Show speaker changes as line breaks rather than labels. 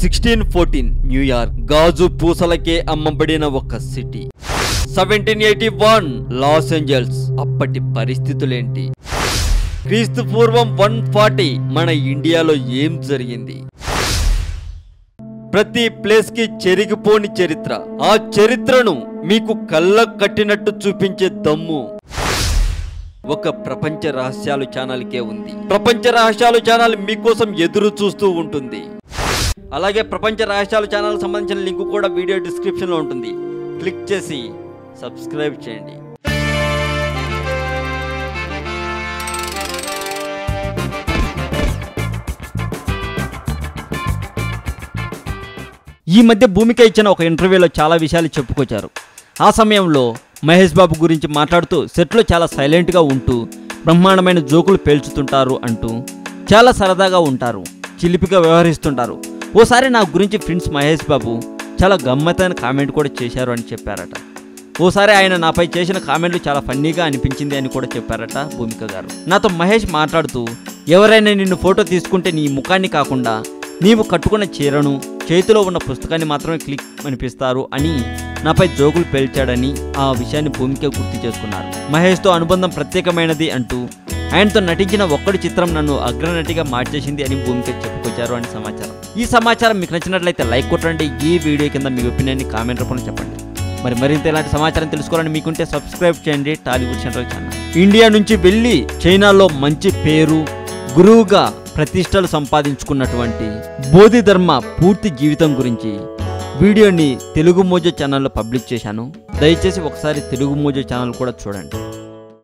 1614 New York గాజు పూసలకే అమ్మబడిన ఒక city. 1781 Los Angeles అప్పటి పరిస్థితులేంటి? క్రీస్తు పూర్వం 140 మన ఇండియాలో ఏం జరిగింది? ప్రతి ప్లేస్ కి చెరిగిపోని చరిత్ర. ఆ చరిత్రను మీకు కళ్ళకు కట్టినట్టు చూపించే దమ్ము ఒక ప్రపంచ రహస్యాలు ఛానల్కే ఉంది. ప్రపంచ రహస్యాలు ఛానల్ మీకోసం ఎదురు చూస్తూ ఉంటుంది. అలాగే ప్రపంచ రహస్యాలు ఛానల్ సంబంధించిన లింక్ కూడా వీడియో డిస్క్రిప్షన్లో ఉంటుంది. క్లిక్ చేసి సబ్స్క్రైబ్ చేయండి. ఈ మధ్య భూమిక ఇచ్చిన ఒక ఇంటర్వ్యూలో చాలా విషయాలు చెప్పుకొచ్చారు. ఆ సమయంలో మహేష్ బాబు గురించి మాట్లాడుతూ సెట్లో చాలా సైలెంట్గా ఉంటూ బ్రహ్మాండమైన జోకులు పేల్చుతుంటారు అంటూ చాలా సరదాగా ఉంటారు, చిలిపిగా వ్యవహరిస్తుంటారు. ఓసారి నా గురించి ఫ్రెండ్స్ మహేష్ బాబు చాలా గమ్మత్తైన కామెంట్ కూడా చేశారు అని చెప్పారట. ఓసారి ఆయన నాపై చేసిన కామెంట్లు చాలా ఫన్నీగా అనిపించింది అని కూడా చెప్పారట భూమిక గారు. నాతో మహేష్ మాట్లాడుతూ, ఎవరైనా నిన్ను ఫోటో తీసుకుంటే నీ ముఖాన్ని కాకుండా నీవు కట్టుకున్న చీరను, చేతిలో ఉన్న పుస్తకాన్ని మాత్రమే క్లిక్ అనిపిస్తారు అని నాపై జోకులు పేల్చాడని ఆ విషయాన్ని భూమిక గుర్తు చేసుకున్నారు. మహేష్తో అనుబంధం ప్రత్యేకమైనది అంటూ ఆయనతో నటించిన ఒక్కడి చిత్రం నన్ను అగ్రనటిగా మార్చేసింది అని భూమిక చెప్పుకొచ్చారు అని సమాచారం. ఈ సమాచారం మీకు నచ్చినట్లయితే లైక్ కొట్టండి. ఈ వీడియో కింద మీ ఒపీనియన్ని కామెంట్ రూపంలో చెప్పండి. మరింత ఇలాంటి సమాచారం తెలుసుకోవాలని మీకుంటే సబ్స్క్రైబ్ చేయండి టాలీవుడ్ సెంట్రల్ ఛానల్. ఇండియా నుంచి వెళ్ళి చైనాలో మంచి పేరు, గురువుగా ప్రతిష్టలు సంపాదించుకున్నటువంటి బోధిధర్మ పూర్తి జీవితం గురించి వీడియోని తెలుగు మోజో ఛానల్లో పబ్లిష్ చేశాను. దయచేసి ఒకసారి తెలుగు మోజో ఛానల్ కూడా చూడండి.